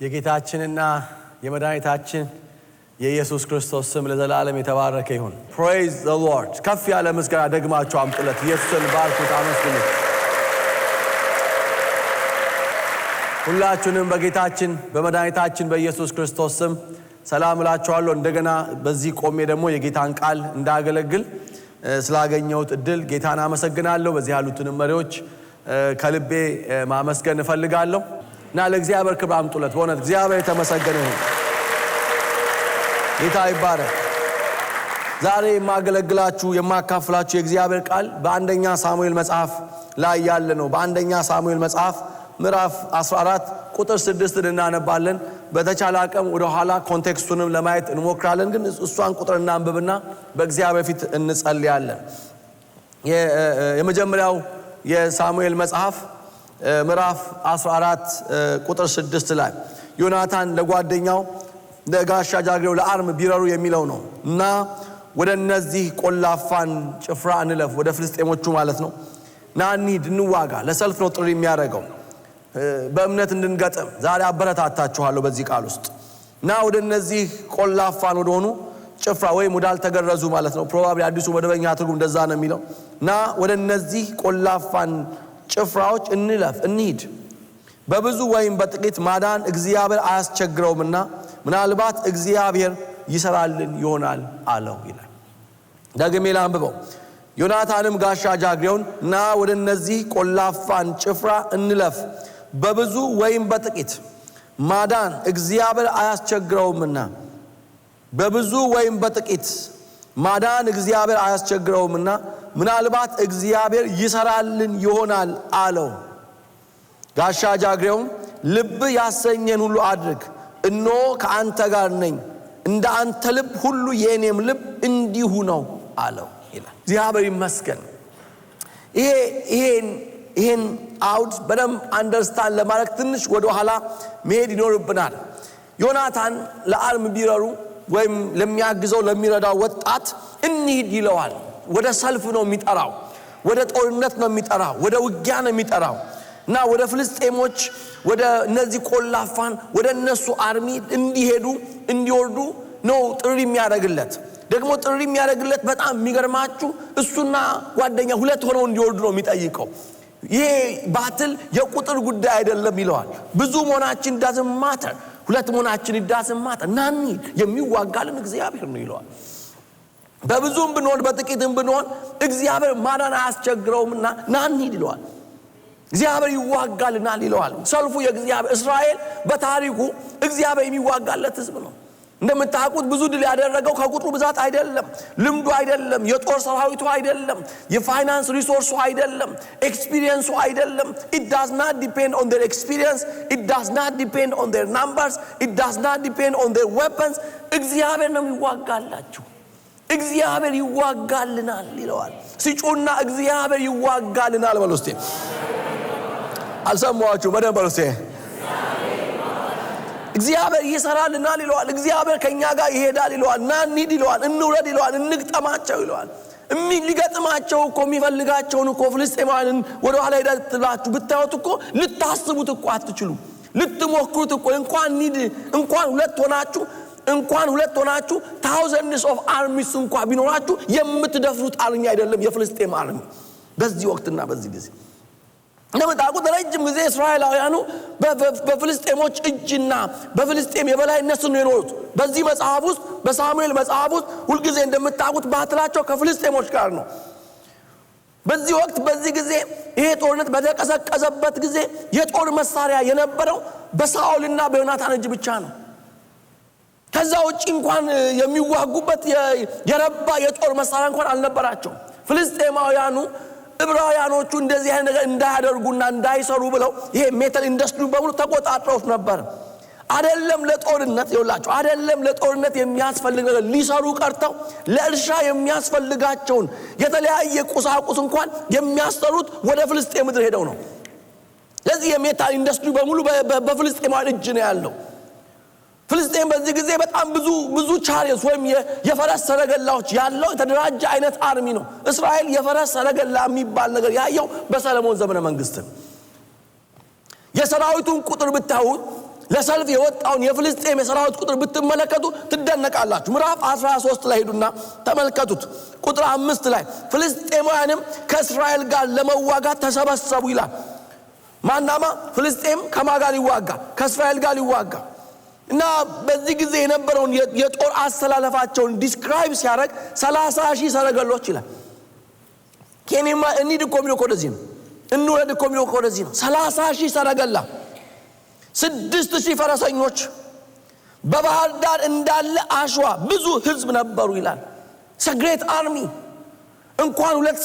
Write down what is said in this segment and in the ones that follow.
የጌታችንና የመድኃኒታችን የኢየሱስ ክርስቶስ ስም ለዘላለም የተባረከ ይሁን። Praise the Lord። ከፍ ያለ ምስጋና ደግማችሁ አምጡለት። ኢየሱስን ባርኩት፣ አመስግኑት። ሁላችሁንም በጌታችን በመድኃኒታችን በኢየሱስ ክርስቶስ ስም ሰላም እላችኋለሁ። እንደገና በዚህ ቆሜ ደግሞ የጌታን ቃል እንዳገለግል ስላገኘሁት እድል ጌታን አመሰግናለሁ። በዚህ ያሉትን መሪዎች ከልቤ ማመስገን እፈልጋለሁ እና ለእግዚአብሔር ክብር አምጡለት። በእውነት እግዚአብሔር የተመሰገነ ይሁን። ጌታ ይባረክ። ዛሬ የማገለግላችሁ የማካፍላችሁ የእግዚአብሔር ቃል በአንደኛ ሳሙኤል መጽሐፍ ላይ ያለ ነው። በአንደኛ ሳሙኤል መጽሐፍ ምዕራፍ 14 ቁጥር 6 እናነባለን። በተቻለ አቅም ወደ ኋላ ኮንቴክስቱንም ለማየት እንሞክራለን። ግን እሷን ቁጥር እናንብብና በእግዚአብሔር ፊት እንጸልያለን። የመጀመሪያው የሳሙኤል መጽሐፍ ምዕራፍ 14 ቁጥር 6 ላይ ዮናታን ለጓደኛው ለጋሻ ጃግሬው ለአርም ቢረሩ የሚለው ነው እና ወደ እነዚህ ቆላፋን ጭፍራ እንለፍ፣ ወደ ፍልስጤሞቹ ማለት ነው። ና እንሂድ፣ እንዋጋ። ለሰልፍ ነው ጥሪ የሚያደርገው፣ በእምነት እንድንገጥም ዛሬ አበረታታችኋለሁ በዚህ ቃል ውስጥ። ና ወደ እነዚህ ቆላፋን ወደሆኑ ጭፍራ ወይም ወዳልተገረዙ ማለት ነው። ፕሮባብሊ አዲሱ መደበኛ ትርጉም እንደዛ ነው የሚለው። ና ወደ እነዚህ ቆላፋን ጭፍራዎች እንለፍ፣ እንሂድ። በብዙ ወይም በጥቂት ማዳን እግዚአብሔር አያስቸግረውምና ምናልባት እግዚአብሔር ይሰራልን ይሆናል አለው ይላል። ደግሜ ላንብበው። ዮናታንም ጋሻ ጃግሬውን ና ወደ እነዚህ ቆላፋን ጭፍራ እንለፍ፣ በብዙ ወይም በጥቂት ማዳን እግዚአብሔር አያስቸግረውምና በብዙ ወይም በጥቂት ማዳን እግዚአብሔር አያስቸግረውምና ምናልባት እግዚአብሔር ይሰራልን ይሆናል አለው። ጋሻ ጃግሬውም ልብ ያሰኘን ሁሉ አድርግ፣ እነሆ ከአንተ ጋር ነኝ፣ እንደ አንተ ልብ ሁሉ የእኔም ልብ እንዲሁ ነው አለው ይላል። እግዚአብሔር ይመስገን። ይሄን አውድ በደንብ አንደርስታንድ ለማድረግ ትንሽ ወደ ኋላ መሄድ ይኖርብናል። ዮናታን ለአርም ቢረሩ ወይም ለሚያግዘው ለሚረዳው ወጣት እንሂድ ይለዋል። ወደ ሰልፍ ነው የሚጠራው፣ ወደ ጦርነት ነው የሚጠራው፣ ወደ ውጊያ ነው የሚጠራው እና ወደ ፍልስጤሞች ወደ እነዚህ ቆላፋን ወደ እነሱ አርሚ እንዲሄዱ እንዲወርዱ ነው ጥሪ የሚያደርግለት። ደግሞ ጥሪ የሚያደርግለት በጣም የሚገርማችሁ እሱና ጓደኛ ሁለት ሆነው እንዲወርዱ ነው የሚጠይቀው። ይሄ ባትል የቁጥር ጉዳይ አይደለም ይለዋል። ብዙ መሆናችን doesn't matter፣ ሁለት መሆናችን doesn't matter። ናኒ የሚዋጋልን እግዚአብሔር ነው ይለዋል። በብዙም ብንሆን በጥቂትም ብንሆን እግዚአብሔር ማዳን አያስቸግረውምና ናኒ ይለዋል። እግዚአብሔር ይዋጋልናል ይለዋል። ሰልፉ የእግዚአብሔር እስራኤል በታሪኩ እግዚአብሔር የሚዋጋለት ሕዝብ ነው። እንደምታውቁት ብዙ ድል ያደረገው ከቁጥሩ ብዛት አይደለም፣ ልምዱ አይደለም፣ የጦር ሰራዊቱ አይደለም፣ የፋይናንስ ሪሶርሱ አይደለም፣ ኤክስፒሪየንሱ አይደለም። it does not depend on their experience, it does not depend on their numbers, it does not depend on their weapons። እግዚአብሔር ነው የሚዋጋላችሁ። እግዚአብሔር ይዋጋልናል ይለዋል። ሲጮና እግዚአብሔር ይዋጋልናል በሉ እስቲ። አልሰማችሁ? በደንብ በሉ እስቲ። እግዚአብሔር ይሰራልናል ይለዋል። እግዚአብሔር ከኛ ጋር ይሄዳል ይለዋል። ና እንሂድ ይለዋል። እንውረድ ይለዋል። እንግጠማቸው ይለዋል። ሊገጥማቸው እኮ የሚፈልጋቸውን እኮ ፍልስጤማውያንን ወደ ኋላ ሄዳችሁ ብታዩት እኮ ልታስቡት እኮ አትችሉ፣ ልትሞክሩት እኮ እንኳን ሁለት ሆናችሁ thousands of armies እንኳን ቢኖራችሁ የምትደፍሩት አርሚ አይደለም የፍልስጤም አርሚ በዚህ ወቅትና በዚህ ጊዜ። እንደምታውቁት ረጅም ጊዜ እስራኤላውያኑ በፍልስጤሞች እጅና በፍልስጤም የበላይነት ነው የኖሩት። በዚህ መጽሐፍ ውስጥ በሳሙኤል መጽሐፍ ውስጥ ሁልጊዜ እንደምታውቁት ባትላቸው ከፍልስጤሞች ጋር ነው። በዚህ ወቅት በዚህ ጊዜ ይሄ ጦርነት በተቀሰቀሰበት ጊዜ የጦር መሳሪያ የነበረው በሳኦልና በዮናታን እጅ ብቻ ነው። ከዛ ውጪ እንኳን የሚዋጉበት የረባ የጦር መሳሪያ እንኳን አልነበራቸው። ፍልስጤማውያኑ ዕብራውያኖቹ እንደዚህ አይነት ነገር እንዳያደርጉና እንዳይሰሩ ብለው ይሄ ሜታል ኢንደስትሪ በሙሉ ተቆጣጥረውት ነበር። አይደለም ለጦርነት ይውላችሁ፣ አይደለም ለጦርነት የሚያስፈልግ ነገር ሊሰሩ ቀርተው ለእርሻ የሚያስፈልጋቸውን የተለያየ ቁሳቁስ እንኳን የሚያሰሩት ወደ ፍልስጤም ምድር ሄደው ነው። ለዚህ የሜታል ኢንደስትሪ በሙሉ በፍልስጤማውያን እጅ ነው ያለው። ፍልስጤም በዚህ ጊዜ በጣም ብዙ ቻሪዮስ ወይም የፈረስ ሰረገላዎች ያለው የተደራጀ አይነት አርሚ ነው። እስራኤል የፈረስ ሰረገላ የሚባል ነገር ያየው በሰለሞን ዘመነ መንግስት። የሰራዊቱን ቁጥር ብታዩት ለሰልፍ የወጣውን የፍልስጤም የሰራዊት ቁጥር ብትመለከቱ ትደነቃላችሁ። ምዕራፍ 13 ላይ ሄዱና ተመልከቱት። ቁጥር 5 ላይ ፍልስጤማውያንም ከእስራኤል ጋር ለመዋጋት ተሰበሰቡ ይላል። ማናማ ፍልስጤም ከማን ጋር ሊዋጋ? ከእስራኤል ጋር ሊዋጋ። እና በዚህ ጊዜ የነበረውን የጦር አሰላለፋቸውን ዲስክራይብ ሲያደርግ 30,000 ሰረገሎች ይላል። ከኔማ እንሂድ እኮ የሚለው ወደዚህ ነው። እንውረድ እኮ የሚለው ወደዚህ ነው። 30,000 ሰረገላ፣ 6,000 ፈረሰኞች፣ በባህር ዳር እንዳለ አሸዋ ብዙ ህዝብ ነበሩ ይላል። ሰግሬት አርሚ። እንኳን ሁለት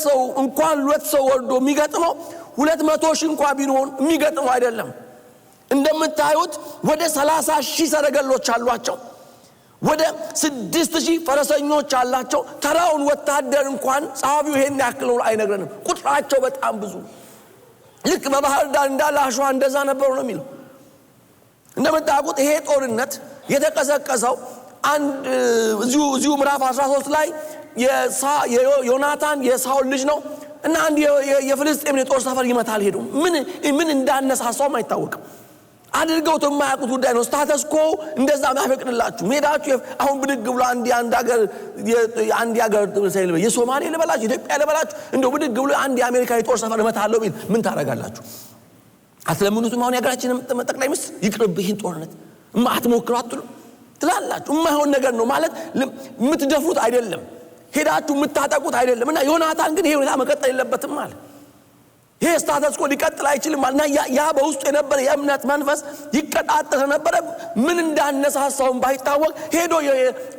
ሰው ወርዶ የሚገጥመው 200,000 እንኳን ቢሆን የሚገጥመው አይደለም። እንደምታዩት ወደ 30,000 ሰረገሎች አሏቸው። ወደ 6,000 ፈረሰኞች አላቸው። ተራውን ወታደር እንኳን ጸሐፊው ይሄን ያክል አይነግረንም። ቁጥራቸው በጣም ብዙ። ልክ በባህር ዳር እንዳለ አሸዋ እንደዛ ነበሩ ነው የሚለው። እንደምታውቁት ይሄ ጦርነት የተቀሰቀሰው አንድ እዚሁ ምዕራፍ 13 ላይ ዮናታን የሳኦል ልጅ ነው እና አንድ የፍልስጤም የጦር ሰፈር ይመታል። ሄዱ ምን እንዳነሳሳውም አይታወቅም። አድርገውት የማያውቁት ጉዳይ ነው። ስታተስ ኮ እንደዛ ማይፈቅድላችሁ ሜዳችሁ አሁን ብድግ ብሎ አንድ ሀገር የሶማሌ ልበላችሁ ኢትዮጵያ ልበላችሁ እንደው ብድግ ብሎ አንድ የአሜሪካ የጦር ሰፈር እመታለሁ ቢል ምን ታረጋላችሁ? አትለምኑትም? አሁን የሀገራችን ጠቅላይ ሚኒስትር ይቅርብ ይህን ጦርነት አትሞክሩ አትሉ ትላላችሁ። የማይሆን ነገር ነው ማለት የምትደፍሩት አይደለም፣ ሄዳችሁ የምታጠቁት አይደለም። እና ዮናታን ግን ይሄ ሁኔታ መቀጠል የለበትም ማለት ይሄ ስታተስ ኮ ሊቀጥል አይችልም እና ያ በውስጡ የነበረ የእምነት መንፈስ ይቀጣጠል ነበር። ምን እንዳነሳሳውም ባይታወቅ ሄዶ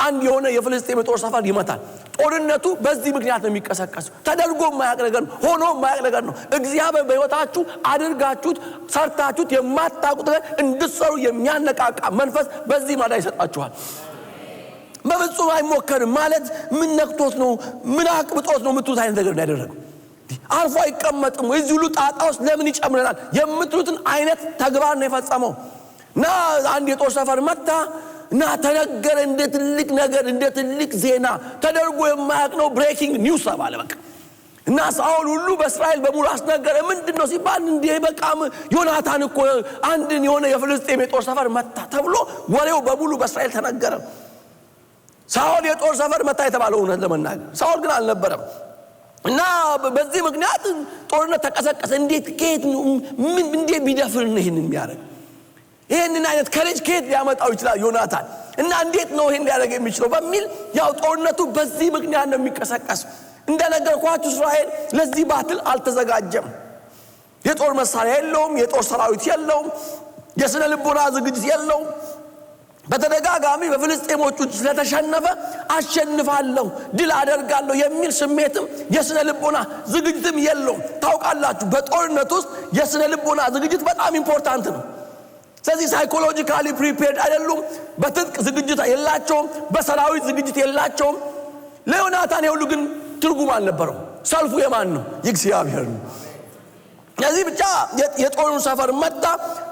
አንድ የሆነ የፍልስጤም ጦር ሰፈር ይመታል። ጦርነቱ በዚህ ምክንያት ነው የሚቀሰቀሰው። ተደርጎ የማያውቅ ነገር ነው፣ ሆኖ የማያውቅ ነገር ነው። እግዚአብሔር በሕይወታችሁ አድርጋችሁት ሰርታችሁት የማታውቁት ነገር እንድትሰሩ የሚያነቃቃ መንፈስ በዚህ ማዳ ይሰጣችኋል። በፍጹም አይሞከርም ማለት ምን ነክቶት ነው ምን አቅብጦት ነው የምትሉት አይነት ነገር ያደረገው አልፎ አይቀመጥም። እዚህ ሁሉ ጣጣ ውስጥ ለምን ይጨምረናል የምትሉትን አይነት ተግባር ነው የፈጸመው። እና አንድ የጦር ሰፈር መታ እና ተነገረ እንደ ትልቅ ነገር እንደ ትልቅ ዜና ተደርጎ የማያውቅ ነው። ብሬኪንግ ኒውስ ተባለ በቃ። እና ሳኦል ሁሉ በእስራኤል በሙሉ አስነገረ። ምንድነው ሲባል እንዴ በቃም ዮናታን እኮ አንድን የሆነ የፍልስጤም የጦር ሰፈር መታ ተብሎ ወሬው በሙሉ በእስራኤል ተነገረ። ሳኦል የጦር ሰፈር መታ የተባለው እውነት ለመናገር ሳኦል ግን አልነበረም። እና በዚህ ምክንያት ጦርነት ተቀሰቀሰ። እንዴት ከየት ምን እንዴት ቢደፍር ነው ይሄንን የሚያደርግ? ይሄንን አይነት ከሬጅ ከየት ሊያመጣው ይችላል ዮናታን? እና እንዴት ነው ይሄን ሊያደርግ የሚችለው በሚል ያው ጦርነቱ በዚህ ምክንያት ነው የሚቀሰቀስ። እንደነገርኳችሁ እስራኤል ለዚህ ባትል አልተዘጋጀም። የጦር መሳሪያ የለውም፣ የጦር ሰራዊት የለውም፣ የስነ ልቦና ዝግጅት የለውም። በተደጋጋሚ በፍልስጤሞቹ ስለተሸነፈ አሸንፋለሁ ድል አደርጋለሁ የሚል ስሜትም የስነ ልቦና ዝግጅትም የለውም። ታውቃላችሁ በጦርነት ውስጥ የስነ ልቦና ዝግጅት በጣም ኢምፖርታንት ነው። ስለዚህ ሳይኮሎጂካሊ ፕሪፔርድ አይደሉም። በትጥቅ ዝግጅት የላቸውም፣ በሰራዊት ዝግጅት የላቸውም። ለዮናታን የሁሉ ግን ትርጉም አልነበረው። ሰልፉ የማን ነው? የእግዚአብሔር ነው። ስለዚህ ብቻ የጦሩን ሰፈር መጣ።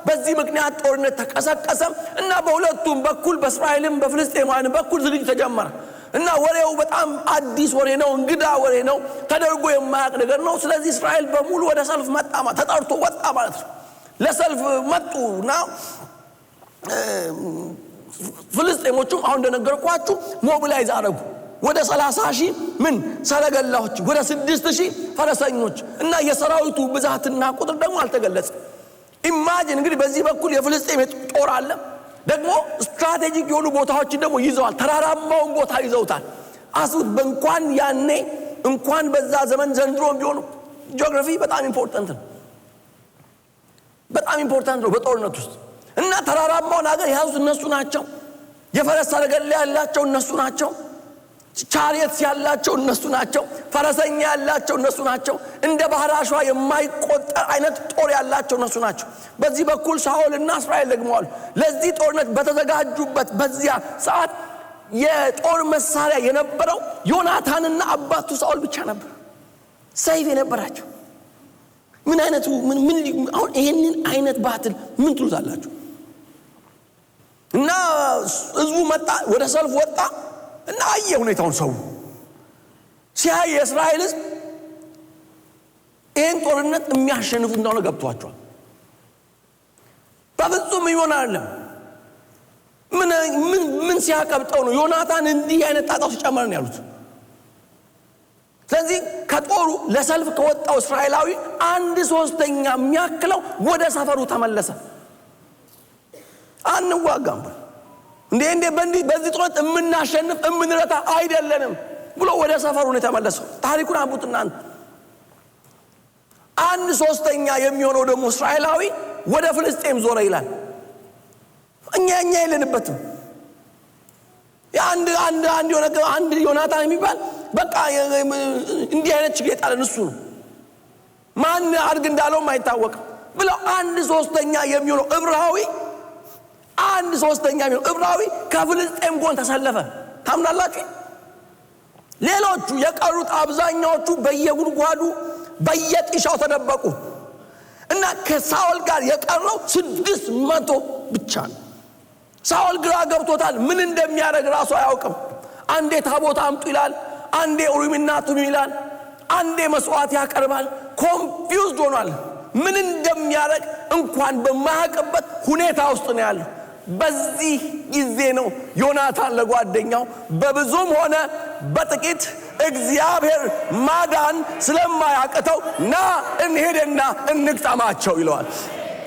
በዚህ ምክንያት ጦርነት ተቀሰቀሰ እና በሁለቱም በኩል በእስራኤልም በፍልስጤማውያንም በኩል ዝግጅት ተጀመረ። እና ወሬው በጣም አዲስ ወሬ ነው፣ እንግዳ ወሬ ነው፣ ተደርጎ የማያውቅ ነገር ነው። ስለዚህ እስራኤል በሙሉ ወደ ሰልፍ መጣ ማለት ተጠርቶ ወጣ ማለት ነው። ለሰልፍ መጡና ፍልስጤሞቹም አሁን እንደነገርኳችሁ ሞቢላይዝ አደረጉ። ወደ 30,000 ምን ሰረገላዎች፣ ወደ 6,000 ፈረሰኞች እና የሰራዊቱ ብዛትና ቁጥር ደግሞ አልተገለጸም። ኢማጂን እንግዲህ በዚህ በኩል የፍልስጤም ጦር አለ፣ ደግሞ ስትራቴጂክ የሆኑ ቦታዎችን ደግሞ ይዘዋል። ተራራማውን ቦታ ይዘውታል። አስቡት። በእንኳን ያኔ እንኳን በዛ ዘመን ዘንድሮም ቢሆን ጂኦግራፊ በጣም ኢምፖርታንት ነው፣ በጣም ኢምፖርታንት ነው በጦርነት ውስጥ። እና ተራራማውን ሀገር የያዙት እነሱ ናቸው። የፈረስ ሰረገላ ያላቸው እነሱ ናቸው። ቻሪየትስ ያላቸው እነሱ ናቸው። ፈረሰኛ ያላቸው እነሱ ናቸው። እንደ ባህር አሸዋ የማይቆጠር አይነት ጦር ያላቸው እነሱ ናቸው። በዚህ በኩል ሳኦልና እስራኤል ደግሞ አሉ። ለዚህ ጦርነት በተዘጋጁበት በዚያ ሰዓት የጦር መሳሪያ የነበረው ዮናታንና አባቱ ሳኦል ብቻ ነበር፣ ሰይፍ የነበራቸው። ምን አይነቱ ምን አሁን ይሄንን አይነት ባትል ምን ትሉታላችሁ? እና ህዝቡ መጣ፣ ወደ ሰልፍ ወጣ እና አየ ሁኔታውን። ሰው ሲያይ የእስራኤል ህዝብ ይህን ጦርነት የሚያሸንፉ እንደሆነ ገብቷቸዋል። በፍጹም ይሆን አይደለም። ምን ሲያቀብጠው ነው ዮናታን እንዲህ አይነት ጣጣው ሲጨመር ነው ያሉት? ስለዚህ ከጦሩ ለሰልፍ ከወጣው እስራኤላዊ 1/3 የሚያክለው ወደ ሰፈሩ ተመለሰ። አንዋጋም እንዴ በዚህ ጦርነት የምናሸንፍ የምንረታ አይደለንም ብሎ ወደ ሰፈሩ ነው የተመለሰው። ታሪኩን አንቡትና 1/3 የሚሆነው ደግሞ እስራኤላዊ ወደ ፍልስጤም ዞረ ይላል። እኛ የለንበትም። አንድ ዮናታን የሚባል በቃ እንዲህ አይነት ችግር የጣለን እሱ ነው። ማን አድርግ እንዳለውም አይታወቅም ብለው 1/3 የሚሆነው ዕብራዊ 1/3 የሚሆነው ዕብራዊ ከፍልስጤም ጎን ተሰለፈ። ታምናላችሁ? ሌሎቹ የቀሩት አብዛኛዎቹ በየጉድጓዱ በየጥሻው ተደበቁ እና ከሳኦል ጋር የቀረው 600 ብቻ ነው። ሳኦል ግራ ገብቶታል። ምን እንደሚያደርግ ራሱ አያውቅም። አንዴ ታቦት አምጡ ይላል፣ አንዴ ኡሪምና ቱሚም ይላል፣ አንዴ መስዋዕት ያቀርባል። ኮንፊውዝድ ሆኗል። ምን እንደሚያደርግ እንኳን በማያውቅበት ሁኔታ ውስጥ ነው ያለው። በዚህ ጊዜ ነው ዮናታን ለጓደኛው በብዙም ሆነ በጥቂት እግዚአብሔር ማዳን ስለማያቅተው ና እንሄድና እንግጠማቸው ይለዋል።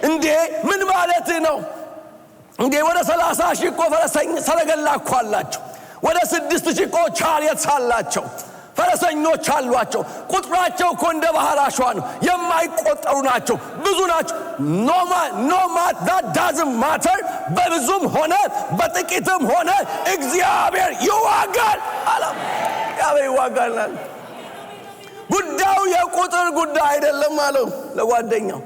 እንዴ ምን ማለት ነው? እንዴ ወደ 30,000 እኮ ሰረገላ እኮ አላቸው። ወደ 6,000 እኮ ቻርየት አላቸው፣ ፈረሰኞች አሏቸው። ቁጥራቸው እኮ እንደ ባህር አሸዋ ነው፣ የማይቆጠሩ ናቸው፣ ብዙ ናቸው። that doesn't matter። በብዙም ሆነ በጥቂትም ሆነ እግዚአብሔር ይዋጋል አለ። እግዚአብሔር ይዋጋል። ጉዳዩ የቁጥር ጉዳይ አይደለም አለው ለጓደኛው።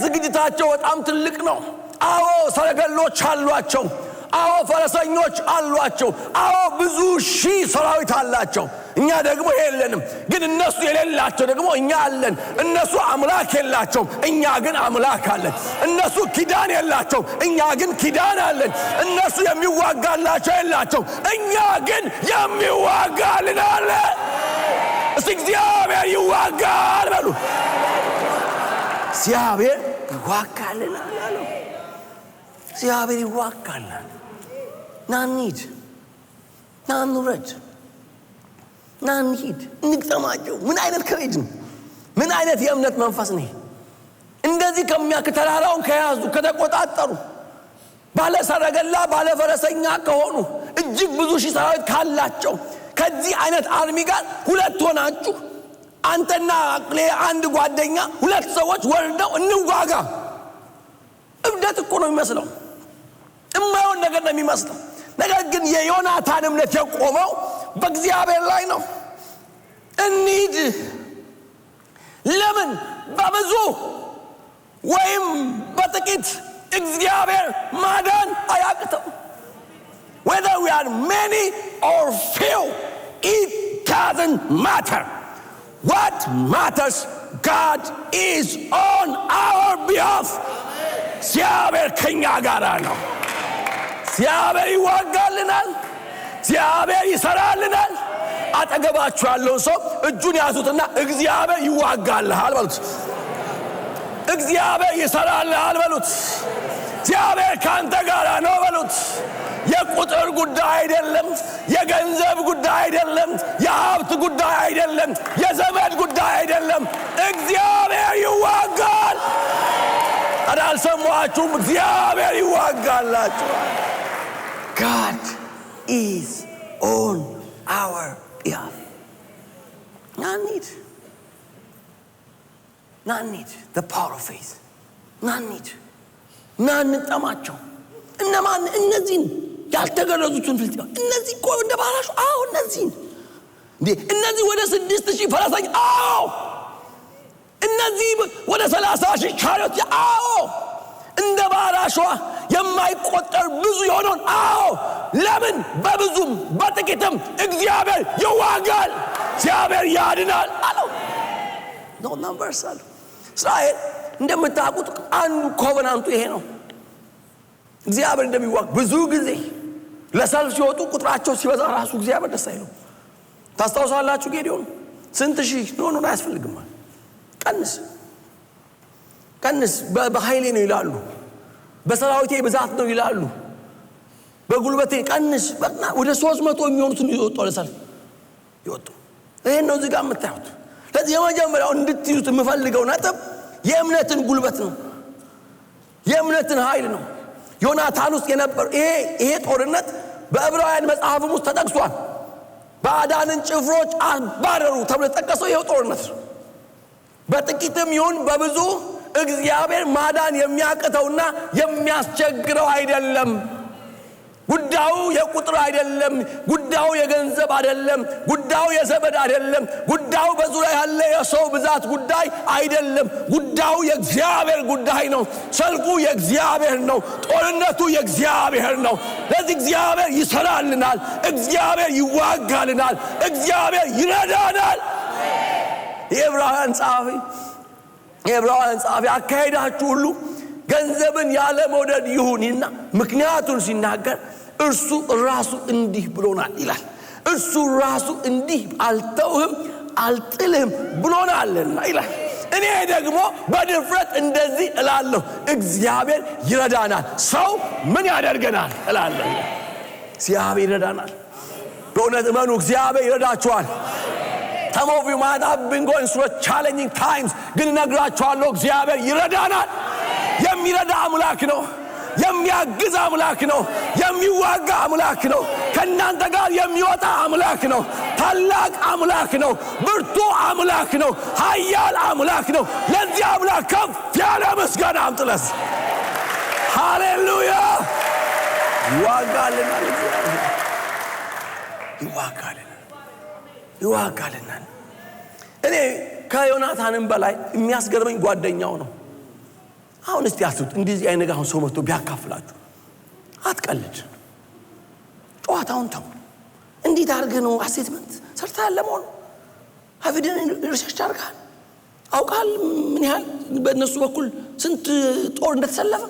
ዝግጅታቸው በጣም ትልቅ ነው። አዎ ሰረገሎች አሏቸው፣ አዎ ፈረሰኞች አሏቸው፣ አዎ ብዙ ሺህ ሰራዊት አላቸው። እኛ ደግሞ የለንም። ግን እነሱ የሌላቸው ደግሞ እኛ አለን። እነሱ አምላክ የላቸውም፣ እኛ ግን አምላክ አለን። እነሱ ኪዳን የላቸው፣ እኛ ግን ኪዳን አለን። እነሱ የሚዋጋላቸው የላቸው፣ እኛ ግን የሚዋጋልን አለ። እስቲ እግዚአብሔር ይዋጋል በሉ። እግዚአብሔር ይዋጋልናል አለው። እግዚአብሔር ይዋጋልናል። ና እንሂድ፣ ና እንውረድ፣ ና እንሂድ፣ እንግጠማቸው። ምን አይነት ከሬጅ ነው! ምን አይነት የእምነት መንፈስ ነው! እንደዚህ ተራራውን ከያዙ ከተቆጣጠሩ፣ ባለ ሰረገላ ባለ ፈረሰኛ ከሆኑ፣ እጅግ ብዙ ሺህ ሰራዊት ካላቸው ከዚህ አይነት አርሚ ጋር ሁለት ሆናችሁ አንተና አንድ ጓደኛ ሁለት ሰዎች ወርደው እንዋጋ። እብደት እኮ ነው የሚመስለው፣ የማይሆን ነገር ነው የሚመስለው። ነገር ግን የዮናታን እምነት የቆመው በእግዚአብሔር ላይ ነው። እንሂድ። ለምን? በብዙ ወይም በጥቂት እግዚአብሔር ማዳን አያቅተው። whether we are many or few, it doesn't matter. What matters, God is on our behalf. እግዚአብሔር ከኛ ጋር ነው። እግዚአብሔር ይዋጋልናል። እግዚአብሔር ይሰራልናል። አጠገባችሁ ያለውን ሰው እጁን ያዙትና እግዚአብሔር ይዋጋልሃል በሉት። እግዚአብሔር ይሰራልሃል በሉት። እግዚአብሔር ካንተ ጋር ነው በሉት። የቁጥር ጉዳይ አይደለም፣ የገንዘብ ጉዳይ አይደለም፣ የሀብት ጉዳይ አይደለም፣ የዘመድ ጉዳይ አይደለም። እግዚአብሔር ይዋጋል። አልሰማችሁም? እግዚአብሔር ይዋጋላችሁ። God is on our behalf. Not need the power of faith. Not need. እንጠማቸው። እነማን? እነዚህን ያልተገረዙትን ፍልስጤም። እነዚህ እኮ እንደ ባራሹ። አዎ እነዚህን እነዚህ ወደ 6,000 ፈረሰኛ። አዎ እነዚህ ወደ 30,000 ቻሪዮት። አዎ እንደ ባራሿ የማይቆጠር ብዙ የሆነውን። አዎ ለምን? በብዙም በጥቂትም እግዚአብሔር ይዋጋል፣ እግዚአብሔር ያድናል አለው። ነው ናምበርስ አለ። እስራኤል እንደምታውቁት አንዱ ኮቨናንቱ ይሄ ነው። እግዚአብሔር እንደሚዋጋ ብዙ ጊዜ ለሰልፍ ሲወጡ ቁጥራቸው ሲበዛ ራሱ እግዚአብሔር ደስ አይለው። ታስታውሳላችሁ? ጌዲዮን ስንት ሺህ ነው አያስፈልግም፣ ቀንስ በኃይሌ ነው ይላሉ። በሰራዊቴ ብዛት ነው ይላሉ። በጉልበቴ ቀንስ በቃ ወደ 300 የሚሆኑትን ይወጡ ለሰልፍ ይወጡ። ይሄን ነው እዚህ ጋር የምታዩት። ለዚህ የመጀመሪያው እንድትይዙት የምፈልገው ነጥብ የእምነትን ጉልበት ነው፣ የእምነትን ኃይል ነው። ዮናታን ውስጥ የነበረ ይሄ ጦርነት በዕብራውያን መጽሐፍም ውስጥ ተጠቅሷል። ባዕዳንን ጭፍሮች አባረሩ ተብሎ ተጠቀሰው ይሄው ጦርነት በጥቂትም ይሁን በብዙ እግዚአብሔር ማዳን የሚያቅተውና የሚያስቸግረው አይደለም። ጉዳዩ የቁጥር አይደለም፣ ጉዳዩ የገንዘብ አይደለም፣ ጉዳዩ የዘመድ አይደለም፣ ጉዳዩ በዙሪያ ያለ የሰው ብዛት ጉዳይ አይደለም። ጉዳዩ የእግዚአብሔር ጉዳይ ነው። ሰልፉ የእግዚአብሔር ነው። ጦርነቱ የእግዚአብሔር ነው። ለዚህ እግዚአብሔር ይሰራልናል፣ እግዚአብሔር ይዋጋልናል፣ እግዚአብሔር ይረዳናል። የዕብራውያን ጸሐፊ አካሄዳችሁ ሁሉ ገንዘብን ያለ መውደድ ይሁንና ምክንያቱን ሲናገር እርሱ ራሱ እንዲህ ብሎናል ይላል። እርሱ ራሱ እንዲህ አልተውህም አልጥልህም ብሎናልና ይላል። እኔ ደግሞ በድፍረት እንደዚህ እላለሁ፣ እግዚአብሔር ይረዳናል። ሰው ምን ያደርገናል እላለሁ። እግዚአብሔር ይረዳናል። በእውነት እመኑ፣ እግዚአብሔር ይረዳችኋል። Some of you might have been going through a challenging times. ግን ነግራችኋለሁ እግዚአብሔር ይረዳናል። የሚረዳ አምላክ ነው፣ የሚያግዝ አምላክ ነው፣ የሚዋጋ አምላክ ነው፣ ከእናንተ ጋር የሚወጣ አምላክ ነው፣ ታላቅ አምላክ ነው፣ ብርቱ አምላክ ነው፣ ኃያል አምላክ ነው። ለዚህ አምላክ ከፍ ያለ ምስጋና አምጥለስ። ሃሌሉያ! ይዋጋልናል፣ ይዋጋልናል። እኔ ከዮናታንም በላይ የሚያስገርመኝ ጓደኛው ነው። አሁን እስቲ አስቡት፣ እንደዚህ አይነት አሁን ሰው መጥቶ ቢያካፍላችሁ አትቀልድ፣ ጨዋታውን ተው። እንዴት አድርገህ ነው አሴትመንት ሰርተሃል? ለመሆኑ ሀቪድን ሪሰርች አድርገሃል? አውቃል ምን ያህል በእነሱ በኩል ስንት ጦር እንደተሰለፈ?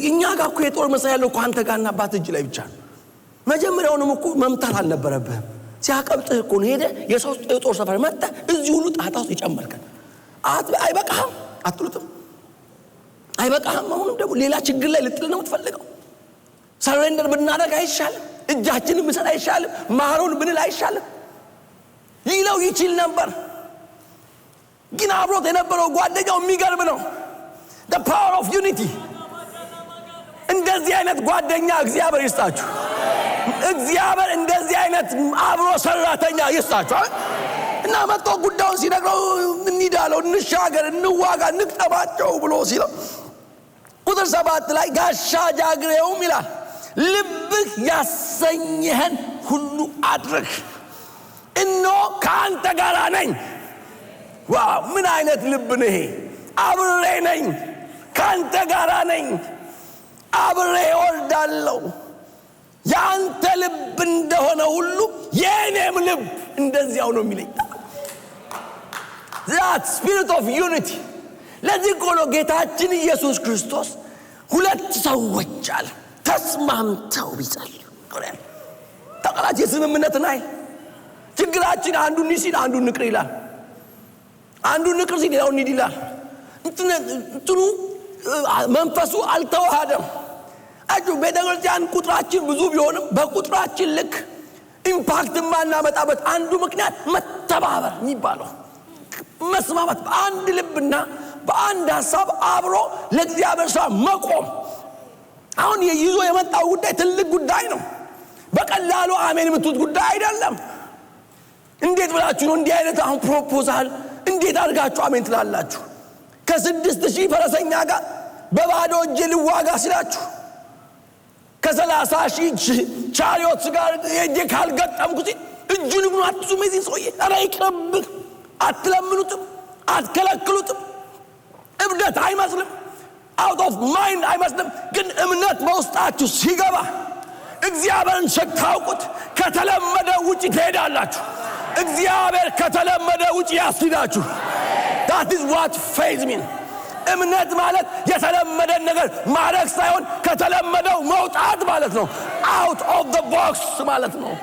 እኛ ጋር እኮ የጦር መሳሪያ ያለው እኮ አንተ ጋርና አባት እጅ ላይ ብቻ ነው። መጀመሪያውንም እኮ መምታት አልነበረብህም። ሲያቀብጥህ እኮ ነው ሄደህ የሰው የጦር ሰፈር መጥተህ እዚህ ሁሉ ጣጣ ውስጥ ይጨመርከን። አይበቃህም? አትሉትም? አይበቃህም? አሁንም ደግሞ ሌላ ችግር ላይ ልጥል ነው የምትፈልገው? ሰሬንደር ብናደርግ አይሻልም? እጃችንን ብንሰጥ አይሻልም? ማሩን ብንል አይሻልም? ሊለው ይችል ነበር። ግን አብሮት የነበረው ጓደኛው የሚገርም ነው። the power of unity። እንደዚህ አይነት ጓደኛ እግዚአብሔር ይስጣችሁ። እግዚአብሔር እንደዚህ አይነት አብሮ ሰራተኛ ይስጣችሁ። እና መጥቶ ጉዳዩን ሲነግረው እንሂዳለው፣ እንሻገር፣ እንዋጋ፣ እንቅጠባቸው ብሎ ሲለው ቁጥር 7 ላይ ጋሻ ጃግሬውም ይላል ልብህ ያሰኘህን ሁሉ አድርግ፣ እነሆ ከአንተ ጋር ነኝ። ዋው! ምን አይነት ልብ ነው ይሄ! አብሬ ነኝ፣ ከአንተ ጋር ነኝ፣ አብሬ እወርዳለሁ። ያንተ ልብ እንደሆነ ሁሉ የኔም ልብ እንደዚያው ነው የሚለኝ። that spirit of unity። ለዚህ እኮ ነው ጌታችን ኢየሱስ ክርስቶስ ሁለት ሰዎች አለ ተስማምተው ቢጸልዩ ተቀላጭ የስምምነትን አይል ችግራችን አንዱን ሲል አንዱን ንቅር ይላል፣ አንዱን ንቅር ሲል ሌላውን እንሂድ ይላል። እንትኑ መንፈሱ አልተዋሃደም። ቤተክርስቲያን ቁጥራችን ብዙ ቢሆንም በቁጥራችን ልክ ኢምፓክት ማናመጣበት አንዱ ምክንያት መተባበር የሚባለው መስማማት፣ በአንድ ልብና በአንድ ሐሳብ አብሮ ለእግዚአብሔር ስራ መቆም። አሁን ይዞ የመጣው ጉዳይ ትልቅ ጉዳይ ነው። በቀላሉ አሜን የምትሉት ጉዳይ አይደለም። እንዴት ብላችሁ ነው እንዲህ አይነት አሁን ፕሮፖዛል እንዴት አድርጋችሁ አሜን ትላላችሁ? ከ6000 ፈረሰኛ ጋር በባዶ እጅ ልዋጋ ሲላችሁ ከ30,000 ቻሪዮት ጋር እጄ ካልገጠምኩት እጁን ግን አትዙም። እዚህ ሰውዬ ኧረ ይቅርብህ። አትለምኑትም፣ አትከለክሉትም። እብደት አይመስልም፣ አውት ኦፍ ማይንድ አይመስልም። ግን እምነት በውስጣችሁ ሲገባ እግዚአብሔርን ስታውቁት ከተለመደ ውጪ ትሄዳላችሁ። እግዚአብሔር ከተለመደ ውጪ ያስሂዳችሁ። that is what faith means። እምነት ማለት የተለመደን ነገር ማድረግ ሳይሆን ከተለመደው መውጣት ማለት ነው። out of the box ማለት ነው።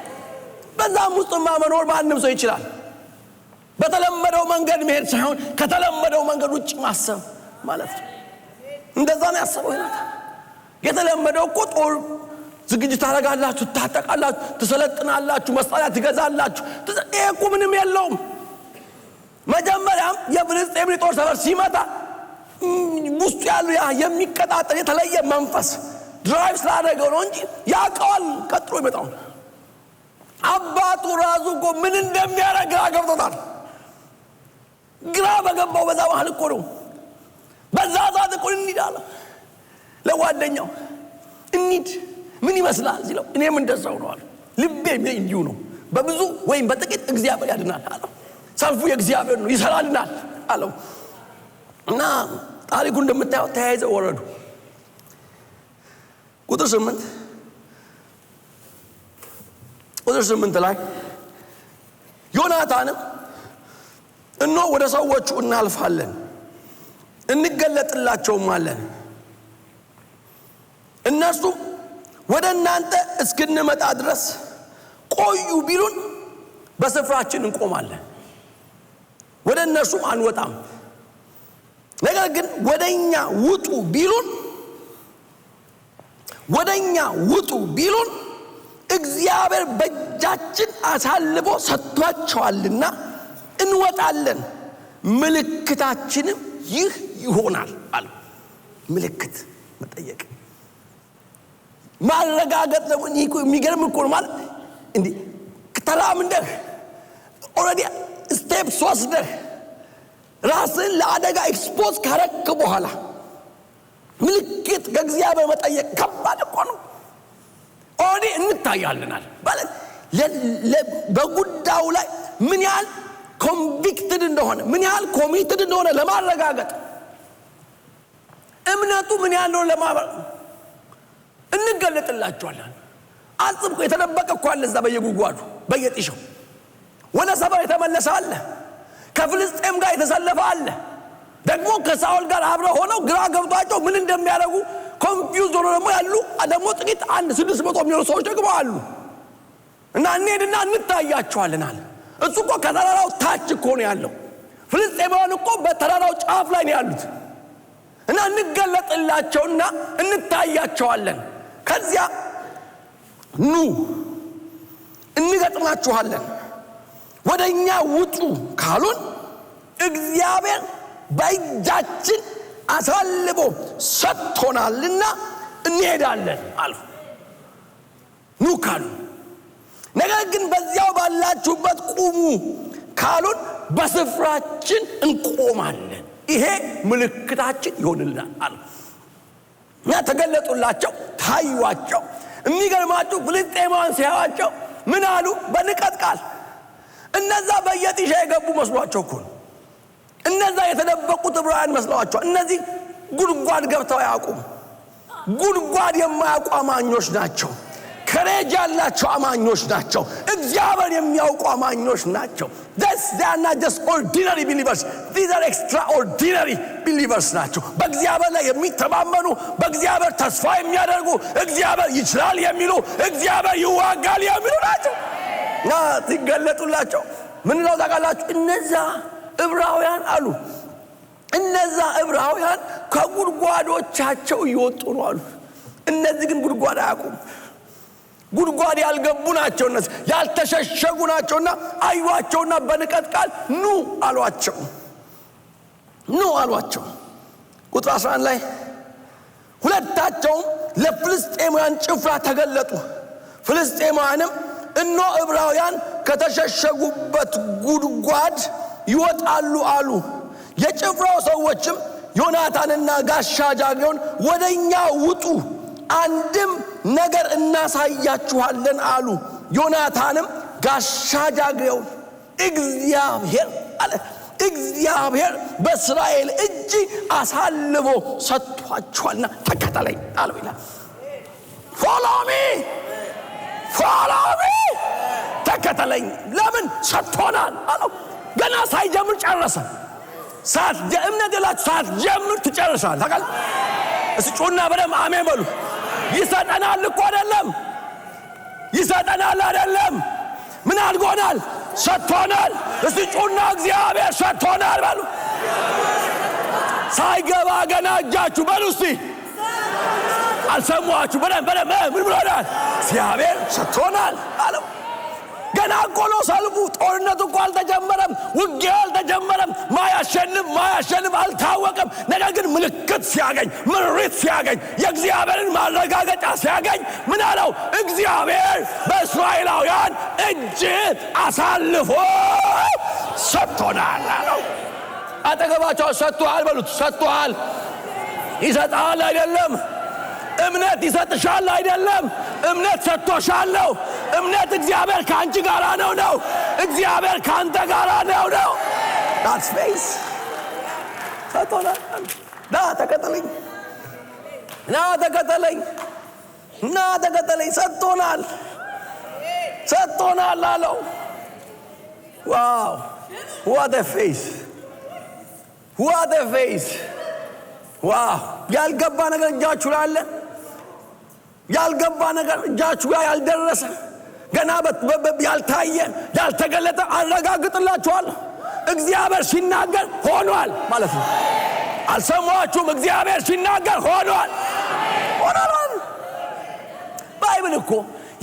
በዛም ውስጥ መኖር ማንም ሰው ይችላል። በተለመደው መንገድ መሄድ ሳይሆን ከተለመደው መንገድ ውጭ ማሰብ ማለት ነው። እንደዛ ነው ያሰበው ዮናታን። የተለመደው እኮ ጦር ዝግጅት ታረጋላችሁ፣ ታጠቃላችሁ፣ ትሰለጥናላችሁ፣ መሳሪያ ትገዛላችሁ። ይሄ እኮ ምንም የለውም። መጀመሪያም የፍልስጤም ጦር ሰፈር ሲመታ ውስጡ ያሉ ያ የሚቀጣጠል የተለየ መንፈስ ድራይቭ ስላደረገው ነው እንጂ ያውቀዋል ቀጥሎ ይመጣው። አባቱ ራሱ እኮ ምን እንደሚያደርግ ገብቶታል። ግራ በገባው በዛ መሃል እኮ ነው። በዛ ሰዓት እኮ እንሂዳለን ለጓደኛው እንሂድ ምን ይመስላል ሲለው እኔም እንደዛው ነው አለ። ልቤ እንዲሁ ነው። በብዙ ወይም በጥቂት እግዚአብሔር ያድናል አለው። ሰልፉ የእግዚአብሔር ነው ይሰራልናል አለው። እና ታሪኩ እንደምታየው ተያይዘው ወረዱ። ቁጥር 8 ላይ ዮናታንም እነሆ ወደ ሰዎቹ እናልፋለን እንገለጥላቸውማለን፣ እነርሱ ወደ እናንተ እስክንመጣ ድረስ ቆዩ ቢሉን በስፍራችን እንቆማለን፣ ወደ እነርሱም አንወጣም። ነገር ግን ወደኛ ውጡ ቢሉን እግዚአብሔር በእጃችን አሳልፎ ሰጥቷቸዋልና እንወጣለን፣ ምልክታችንም ይህ ይሆናል አለ። ምልክት መጠየቅ ማረጋገጥ ነው። የሚገርም እኮ ነው ማለት እንዴ ተራምደህ ኦሬዲ ስቴፕ ወስደህ ራስን ለአደጋ ኤክስፖዝ ካረክ በኋላ ምልክት ከእግዚአብሔር መጠየቅ ከባድ እኮ ነው። ኦሬዲ እንታያለናል ማለት በጉዳዩ ላይ ምን ያህል ኮንቪክትድ እንደሆነ ምን ያህል ኮሚትድ እንደሆነ ለማረጋገጥ እምነቱ ምን ያህል ነው እንገለጥላቸዋለን። አጽብቆ የተደበቀ እኮ አለ እዛ በየጉድጓዱ በየጥሻው። ወደ ሰፈር የተመለሰ አለ፣ ከፍልስጤም ጋር የተሰለፈ አለ፣ ደግሞ ከሳኦል ጋር አብረው ሆነው ግራ ገብቷቸው ምን እንደሚያደርጉ ኮንፊውዝ ሆነው ደግሞ ያሉ ደግሞ ጥቂት 600 የሚሆኑ ሰዎች ደግሞ አሉ። እና እንሄድና እንታያቸዋለን አለ። እሱ እኮ ከተራራው ታች እኮ ነው ያለው። ፍልስጤማውያን እኮ በተራራው ጫፍ ላይ ነው ያሉት። እና እንገለጥላቸውና እንታያቸዋለን። ከዚያ ኑ እንገጥማችኋለን፣ ወደኛ ውጡ ካሉን እግዚአብሔር በእጃችን አሳልፎ ሰጥቶናልና እንሄዳለን አሉ። ኑ ካሉ ነገር ግን በዚያው ባላችሁበት ቁሙ ካሉን በስፍራችን እንቆማለን፣ ይሄ ምልክታችን ይሆንልናል አሉ። እና ተገለጡላቸው፣ ታዩዋቸው። የሚገርማችሁ ፍልስጤማውያን ሲያዩዋቸው ምን አሉ? በንቀት ቃል እነዛ በየጥሻ የገቡ መስሏቸው እኮ ነው። እነዛ የተደበቁት ዕብራውያን መስለዋቸው። እነዚህ ጉድጓድ ገብተው አያውቁም። ጉድጓድ የማያውቁ አማኞች ናቸው። ከሬጅ ያላቸው አማኞች ናቸው። እግዚአብሔር የሚያውቁ አማኞች ናቸው። they are not just ordinary believers, these are extraordinary believers ናቸው። በእግዚአብሔር ላይ የሚተማመኑ፣ በእግዚአብሔር ተስፋ የሚያደርጉ፣ እግዚአብሔር ይችላል የሚሉ፣ እግዚአብሔር ይዋጋል የሚሉ ናቸው። እና ትገለጡላቸው ምን ነው ታውቃላችሁ? እነዛ ዕብራውያን አሉ፣ እነዛ ዕብራውያን ከጉድጓዶቻቸው እየወጡ ነው አሉ። እነዚህ ግን ጉድጓድ አያውቁም። ጉድጓድ ያልገቡ ናቸው። እነዚህ ያልተሸሸጉ ናቸውና አዩዋቸውና በንቀት ቃል ኑ አሏቸው። ቁጥር 11 ላይ ሁለታቸውም ለፍልስጤማውያን ጭፍራ ተገለጡ። ፍልስጤማውያንም እነሆ ዕብራውያን ከተሸሸጉበት ጉድጓድ ይወጣሉ አሉ። የጭፍራው ሰዎችም ዮናታንና ጋሻ ጃግሬውን ወደኛ ውጡ፣ አንድም ነገር እናሳያችኋለን አሉ። ዮናታንም ጋሻ ጃግሬውን እግዚአብሔር በእስራኤል እጅ አሳልፎ ሰጥቷቸዋልና ተከተለኝ አለው ይላል። follow me ተከተለኝ። ለምን ሰጥቶናል አለው። ገና ሳይጀምር ጨረሰ። እምነት የላችሁ ሳትጀምር ትጨርሳል። ታውቃል። እስቲ ጩና በደም አሜን በሉ። ይሰጠናል እኮ አይደለም፣ ይሰጠናል አይደለም። ምን አድርጎናል? ሰጥቶናል። እስቲ ጩና እግዚአብሔር ሰጥቶናል በሉ። ሳይገባ ገና እጃችሁ በሉ እስቲ አልሰማችሁ በደም ምን ብሎናል እግዚአብሔር ሰጥቶናል አለው ገና እኮ ነው ሰልፉ ጦርነቱ እኮ አልተጀመረም ውጊያው አልተጀመረም ማያሸንፍ አልታወቀም ነገር ግን ምልክት ሲያገኝ ምሪት ሲያገኝ የእግዚአብሔርን ማረጋገጫ ሲያገኝ ምን አለው እግዚአብሔር በእስራኤላውያን እጅ አሳልፎ ሰጥቶናል አለው አጠገባቸው ሰጥቷል በሉት ሰጥቷል ይሰጣል አይደለም እምነት ይሰጥሻል አይደለም እምነት ሰጥቶሻል ነው እምነት እግዚአብሔር ካንቺ ጋር ነው እግዚአብሔር ካንተ ጋር ነው that's faith ሰጥቶናል ና ተከተለኝ ሰጥቶናል አለው wow what a faith wow ያልገባ ነገር እጃችሁ ላይ አለ ያልገባ ነገር እጃችሁ ላይ ያልደረሰ ገና ያልታየ ያልተገለጠ አረጋግጥላችኋለሁ እግዚአብሔር ሲናገር ሆኗል ማለት ነው አልሰማችሁም እግዚአብሔር ሲናገር ሆኗል ባይብል እኮ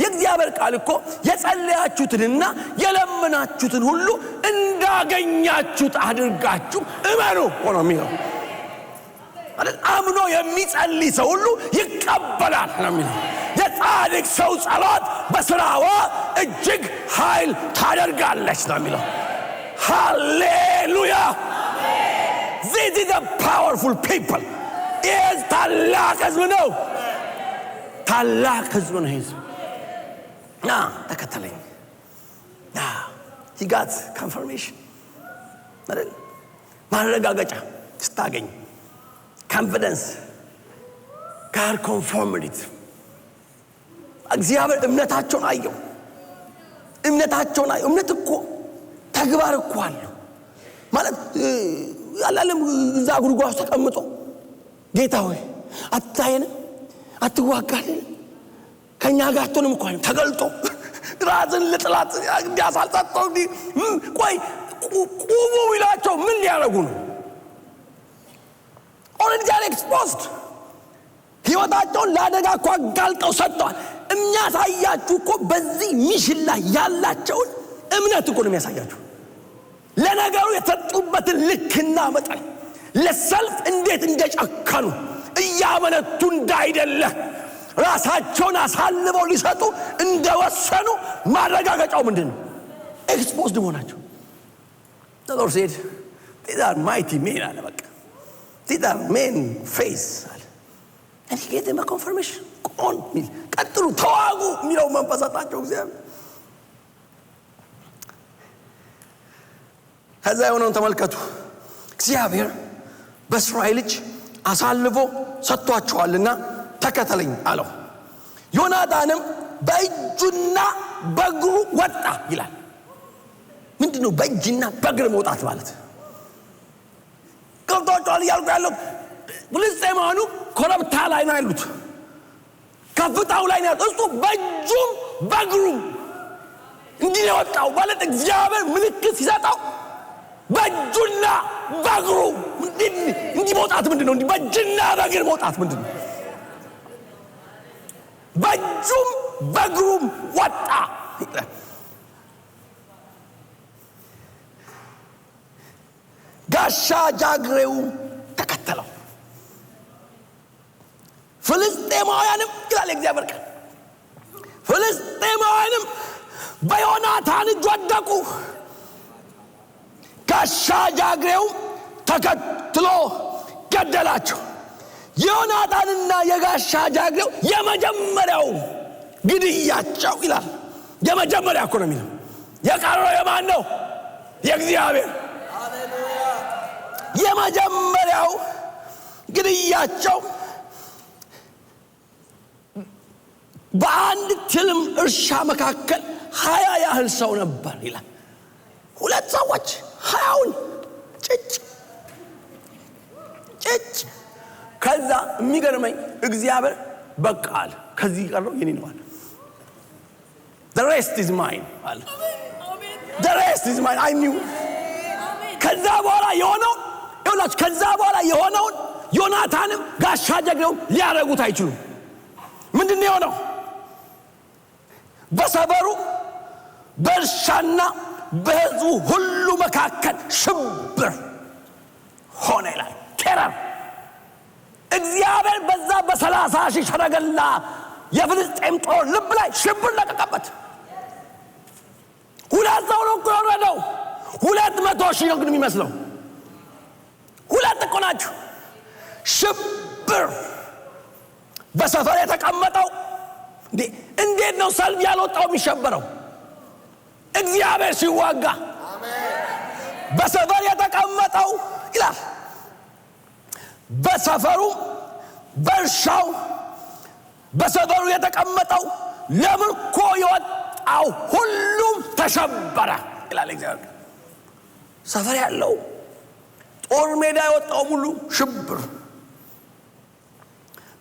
የእግዚአብሔር ቃል እኮ የጸለያችሁትንና የለመናችሁትን ሁሉ እንዳገኛችሁት አድርጋችሁ እመኑ ሆኖ የሚለው ማለት አምኖ የሚጸልይ ሰው ሁሉ ይቀበላል ነው የሚለው የጻድቅ ሰው ጸሎት በስራዋ እጅግ ኃይል ታደርጋለች ነው የሚለው ሃሌሉያ this is a powerful people is ታላቅ ሕዝብ ነው ና ተከተለኝ he got confirmation ማለት ማረጋገጫ ስታገኝ confidence God confirmed it እግዚአብሔር እምነታቸውን አየው እምነት እኮ ተግባር እኮ አለው ማለት ያላለም እዛ ጉርጓድ ተቀምጦ ጌታ ሆይ አታየን አትዋጋልን ከኛ ጋር አትሆንም እኮ ተገልጦ ራስን ለጥላት እንዲያሳልጣጣው ቆይ ቁሙ ይላቸው ምን ሊያረጉ ነው already are exposed ሕይወታቸውን ለአደጋ እኮ አጋልጠው ሰጥተዋል የሚያሳያችሁ እኮ በዚህ ሚሽን ላይ ያላቸውን እምነት እኮ ነው የሚያሳያችሁ ለነገሩ የተጠጡበትን ልክና መጠን ለሰልፍ እንዴት እንደጨከኑ እያመነቱ እንዳይደለ ራሳቸውን አሳልፈው ሊሰጡ እንደወሰኑ ማረጋገጫው ምንድነው ኤክስፖዝድ መሆናቸው the Lord said these are mighty men አለ በቃ these are men face and he gave them a confirmation on ቀጥሉ ተዋጉ የሚለው መንፈሳቸው እግዚአብሔር ከዛ የሆነውን ተመልከቱ እግዚአብሔር በእስራኤል እጅ አሳልፎ ሰጥቷቸዋልና ተከተለኝ አለው ዮናታንም በእጁና በእግሩ ወጣ ይላል ምንድነው በእጅና በእግር መውጣት ማለት ገብቷቸዋል እያልኩ ያለው ፍልስጤማውያኑ ኮረብታ ላይ ነው ያሉት ከፍታው ላይ ነው እሱ በእጁም በእግሩም እንዲህ ወጣው ማለት እግዚአብሔር ምልክት ሲሰጣው በእጁና በእግሩ እንዲህ መውጣት ምንድነው እንዲህ በእጅና በእግር መውጣት ምንድነው በእጁም በእግሩም ወጣ ጋሻ ጃግሬው ተከተለው ፍልስጤማውያንም ይላል እግዚአብሔር ቃል ፍልስጤማውያንም በዮናታን እጅ ወደቁ ጋሻ ጃግሬው ተከትሎ ገደላቸው ዮናታንና የጋሻ ጃግሬው የመጀመሪያው ግድያቸው ይላል የመጀመሪያ እኮ ነው የሚለው የቀረው የማን ነው የእግዚአብሔር ሃሌሉያ የመጀመሪያው ግድያቸው በአንድ ትልም እርሻ መካከል 20 ያህል ሰው ነበር ይላል ሁለት ሰዎች 20ውን ጭጭ ከዛ የሚገርመኝ እግዚአብሔር በቃል ከዚህ ቀረው የኔ ነው አለ the rest is mine አለ the rest is mine I knew ከዛ በኋላ የሆነው ይወላች ከዛ በኋላ የሆነውን ዮናታንም ጋሻ ጀግናው ሊያረጉት አይችሉም። ምንድነው የሆነው? በሰፈሩ በእርሻና በሕዝቡ ሁሉ መካከል ሽብር ሆነ ይላል። ቴረር። እግዚአብሔር በዛ በ30,000 ሰረገላ የፍልስጤም ጦር ልብ ላይ ሽብር ለቀቀበት። 2 ሰው ነው የወረደው። 200,000 ነው ግን የሚመስለው። 2 እኮ ናቸው። ሽብር በሰፈር የተቀመጠው እንዴት ነው ሰልፍ ያልወጣው የሚሸበረው? እግዚአብሔር ሲዋጋ በሰፈር የተቀመጠው ይላል። በሰፈሩ በእርሻው በሰፈሩ የተቀመጠው ለምርኮ የወጣው ሁሉም ተሸበረ ይላል እግዚአብሔር። ሰፈር ያለው ጦር ሜዳ የወጣው ሙሉ ሽብር።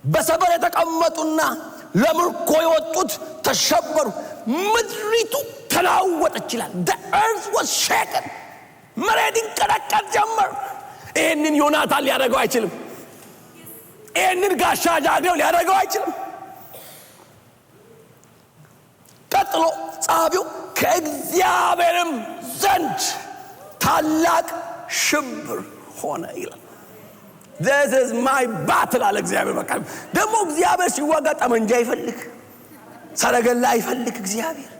በሰፈር የተቀመጡና ለምርኮ የወጡት ተሸበሩ። ምድሪቱ ተናወጠች ይላል። the earth was shaken። መሬት ይንቀጠቀጥ ጀመር። ይህንን ዮናታን ሊያደርገው አይችልም። ይህንን ጋሻ ጃግሬው ሊያደርገው አይችልም። ቀጥሎ ጸሐፊው ከእግዚአብሔርም ዘንድ ታላቅ ሽብር ሆነ ይላል። this is my battle አለ እግዚአብሔር። በቃ ደግሞ እግዚአብሔር ሲዋጋ ጠመንጃ ይፈልግ፣ ሰረገላ ይፈልግ። እግዚአብሔር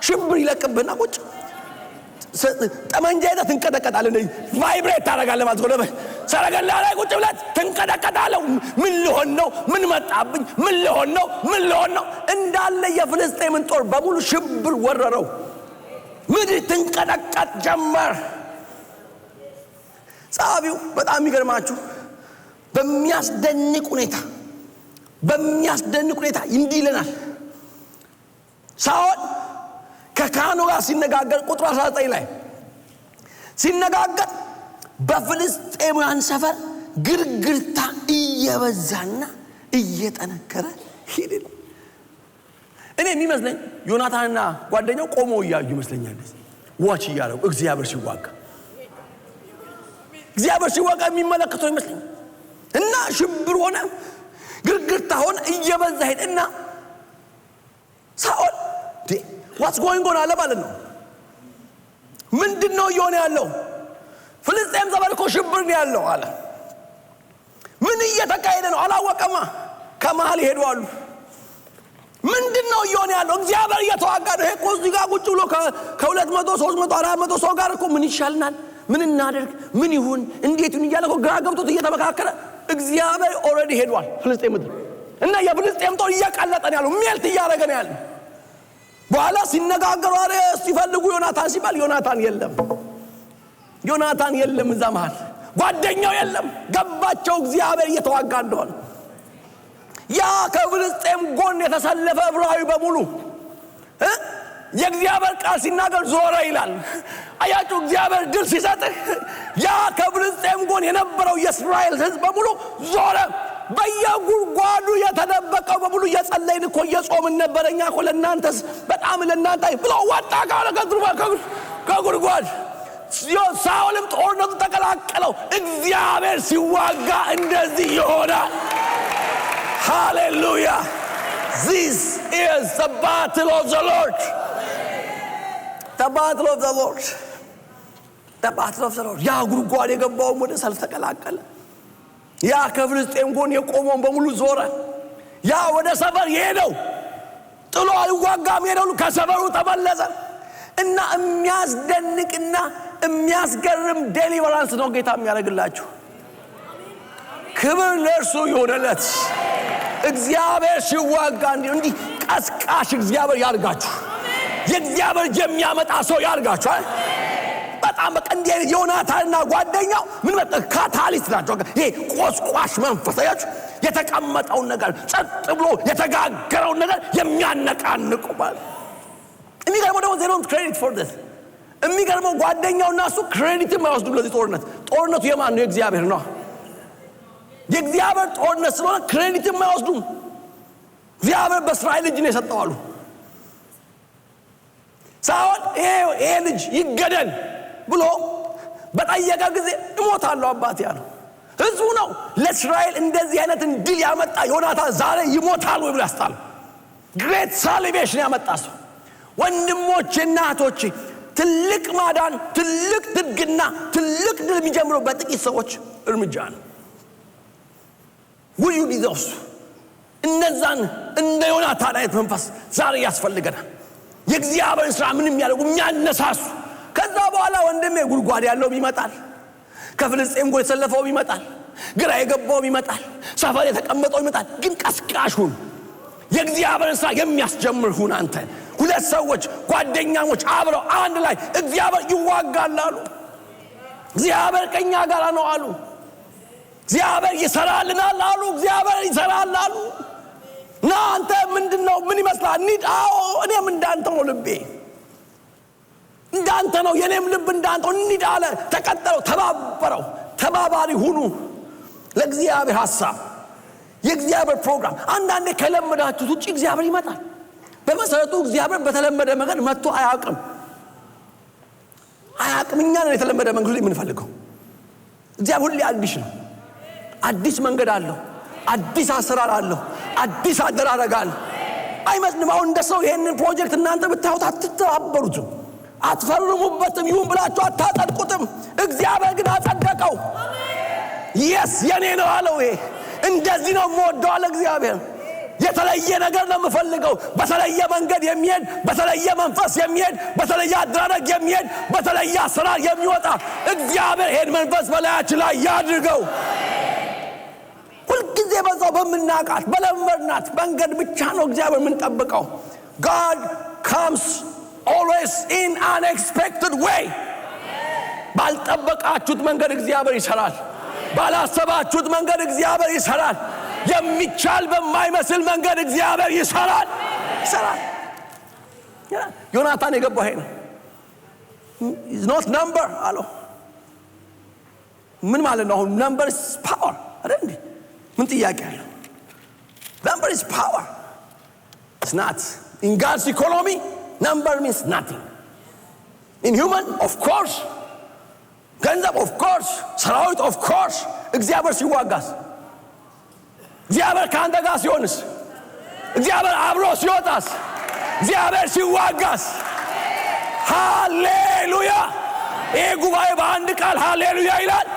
ሽብር ይለቅብህና ቁጭ ጠመንጃ ይዘህ ትንቀጠቀጣለህ። እንደዚህ ቫይብሬት ታደርጋለህ ማለት ነው። ሰረገላ ላይ ቁጭ ብለህ ትንቀጠቀጣለህ። ምን ልሆን ነው? ምን መጣብኝ? ምን ልሆን ነው? ምን ልሆን ነው? እንዳለ የፍልስጤምን ጦር በሙሉ ሽብር ወረረው። ምድር ትንቀጠቀጥ ጀመር። ጸሐፊው በጣም የሚገርማችሁ በሚያስደንቅ ሁኔታ እንዲህ ይለናል። ሳኦል ከካህኑ ጋር ሲነጋገር ቁጥር 19 ላይ ሲነጋገር በፍልስጤማውያን ሰፈር ግርግርታ እየበዛና እየጠነከረ ሄደ። እኔ የሚመስለኝ ዮናታንና ጓደኛው ቆመው እያዩ ይመስለኛል። ዋች እያደረጉ እግዚአብሔር ሲዋጋ የሚመለከተው ይመስለኝ እና ሽብር ሆነ፣ ግርግርታ ሆነ፣ እየበዛ ሄደና ሳኦል what's going on አለ ማለት ነው። ምንድነው እየሆነ ያለው? ፍልስጤም ሰፈር እኮ ሽብር ነው ያለው አለ። ምን እየተካሄደ ነው አላወቀማ። ከመሃል ይሄዳሉ። ምንድነው እየሆነ ያለው? እግዚአብሔር እየተዋጋ ነው። እኮ እዚህ ጋር ቁጭ ብሎ ከ200 300 400 ሰው ጋር እኮ ምን ይሻልናል? ምን እናደርግ? ምን ይሁን? እንዴት ይሁን እያለ እኮ ግራ ገብቶት እየተመካከረ እግዚአብሔር ኦልሬዲ ሄዷል ፍልስጤም ምድር እና የፍልስጤም ጦር እየቀለጠ ነው ያለው። ሜልት እያደረገ ነው ያለው። በኋላ ሲነጋገሩ አረ ሲፈልጉ ዮናታን ሲባል ዮናታን የለም። እዛ መሃል ጓደኛው የለም። ገባቸው እግዚአብሔር እየተዋጋ እንደሆነ። ያ ከፍልስጤም ጎን የተሰለፈ ዕብራዊ በሙሉ የእግዚአብሔር ቃል ሲናገር ዞረ ይላል። አያችሁ እግዚአብሔር ድል ሲሰጥህ ያ ከፍልስጤም ጎን የነበረው የእስራኤል ሕዝብ በሙሉ ዞረ። በየጉድጓዱ የተደበቀው በሙሉ እየጸለይን እኮ እየጾምን ነበረኛ እኮ ለእናንተስ በጣም ለእናንተ ብሎ ወጣ ካለ ከጉድጓድ። ሳኦልም ጦርነቱ ተቀላቀለው። እግዚአብሔር ሲዋጋ እንደዚህ ይሆናል። ሃሌሉያ! This is the battle of the Lord. The battle of the Lord. The battle of the Lord. ያ ጉድጓድ የገባውም ወደ ሰልፍ ተቀላቀለ። ያ ከፍልስጤም ጎን የቆመውን በሙሉ ዞረ። ያ ወደ ሰፈር ሄደው ጥሎ አይዋጋም ሄደው ከሰፈሩ ተመለሰ። እና የሚያስደንቅና የሚያስገርም ዴሊቨራንስ ነው ጌታ የሚያደርግላችሁ። ክብር ለእርሱ ይሁንለት። እግዚአብሔር ሲዋጋ እንዲህ ቀስቃሽ እግዚአብሔር ያርጋችሁ። የእግዚአብሔር የሚያመጣ ሰው ያርጋችሁ። በጣም እንዲህ ዮናታንና ጓደኛው ምን ካታሊስት ናቸው። ይሄ ቆስቋሽ መንፈስ ያችሁ የተቀመጠውን ነገር ጸጥ ብሎ የተጋገረውን ነገር የሚያነቃንቁ ማለት። የሚገርመው ደግሞ they don't credit for this። የሚገርመው ጓደኛውና እሱ ክሬዲትም አይወስዱም ለዚህ ጦርነት። ጦርነቱ የማን ነው? የእግዚአብሔር ነው። የእግዚአብሔር ጦርነት ስለሆነ ክሬዲትም አይወስዱም። እግዚአብሔር በእስራኤል እጅ ነው የሰጠው አሉ። ሳኦል ይሄ ልጅ ይገደል ብሎ በጠየቀ ጊዜ እሞታለሁ አባቴ ያለው ሕዝቡ ነው። ለእስራኤል እንደዚህ አይነት ድል ያመጣ ዮናታን ዛሬ ይሞታል ወይ ብሎ ያስጣል። ግሬት ሳሊቬሽን ያመጣ ሰው። ወንድሞቼና እህቶቼ ትልቅ ማዳን፣ ትልቅ ድግና፣ ትልቅ ድል የሚጀምረው በጥቂት ሰዎች እርምጃ ነው። ውዩ ቢዘውስ እነዛን እንደ ዮናታን አይነት መንፈስ ዛሬ ያስፈልገናል። የእግዚአብሔር ሥራ ምንም ያደርጉ የሚያነሳሱ። ከዛ በኋላ ወንድሜ ጉድጓድ ያለው ይመጣል፣ ከፍልስጤም ጎል የተሰለፈው ይመጣል፣ ግራ የገባው ይመጣል፣ ሰፈር የተቀመጠው ይመጣል። ግን ቀስቃሹን የእግዚአብሔር ሥራ የሚያስጀምር ሁን አንተ። ሁለት ሰዎች ጓደኛሞች አብረው አንድ ላይ እግዚአብሔር ይዋጋል አሉ። እግዚአብሔር ከኛ ጋር ነው አሉ። እግዚአብሔር ይሰራልናል አሉ። እግዚአብሔር ይሰራል አሉ። ና አንተ ምንድነው? ምን ይመስላል? አዎ እኔም እንዳንተ ነው፣ ልቤ እንዳንተ ነው፣ የኔም ልብ እንዳንተ ነው። እንሂድ አለ። ተቀጠለው፣ ተባበረው። ተባባሪ ሁኑ ለእግዚአብሔር ሐሳብ፣ የእግዚአብሔር ፕሮግራም። አንዳንዴ ከለመዳችሁት ውጪ እግዚአብሔር ይመጣል። በመሰረቱ እግዚአብሔር በተለመደ መንገድ መጥቶ አያውቅም። እኛ ነን የተለመደ መንገድ ሁሉ የምንፈልገው። እግዚአብሔር ሁሉ አዲስ ነው። አዲስ መንገድ አለው፣ አዲስ አሰራር አለው፣ አዲስ አደራረግ አለው። አይመስልም? አሁን እንደ ሰው ይሄንን ፕሮጀክት እናንተ ብታዩት አትተባበሩትም፣ አትፈርሙበትም፣ ይሁን ብላችሁ አታጸድቁትም። እግዚአብሔር ግን አጸደቀው። የስ የኔ ነው አለው። ይሄ እንደዚህ ነው የምወደው አለ እግዚአብሔር። የተለየ ነገር ነው የምፈልገው። በተለየ መንገድ የሚሄድ፣ በተለየ መንፈስ የሚሄድ፣ በተለየ አደራረግ የሚሄድ፣ በተለየ አሰራር የሚወጣ እግዚአብሔር ይሄን መንፈስ በላያችን ላይ ያድርገው። ሁልጊዜ በዛው በምናቃት በለመድናት መንገድ ብቻ ነው እግዚአብሔር የምንጠብቀው። God comes always in unexpected way። ባልጠበቃችሁት መንገድ እግዚአብሔር ይሰራል። ባላሰባችሁት መንገድ እግዚአብሔር ይሰራል። የሚቻል በማይመስል መንገድ እግዚአብሔር ይሰራል። ዮናታን የገባው ይሄ ነው። is not number አለው። ምን ማለት ነው? አሁን number is power አይደል? ምን ጥያቄ አለው? number is power. It's not. In God's economy, number means nothing. In human, of course. ገንዘብ of course. ሰራዊት of course. እግዚአብሔር ሲዋጋስ፣ እግዚአብሔር ከአንተ ጋር ሲሆንስ፣ እግዚአብሔር አብሮ ሲወጣስ፣ እግዚአብሔር ሲዋጋስ፣ ሃሌሉያ! ይሄ ጉባኤ በአንድ ቃል ሃሌሉያ ይላል።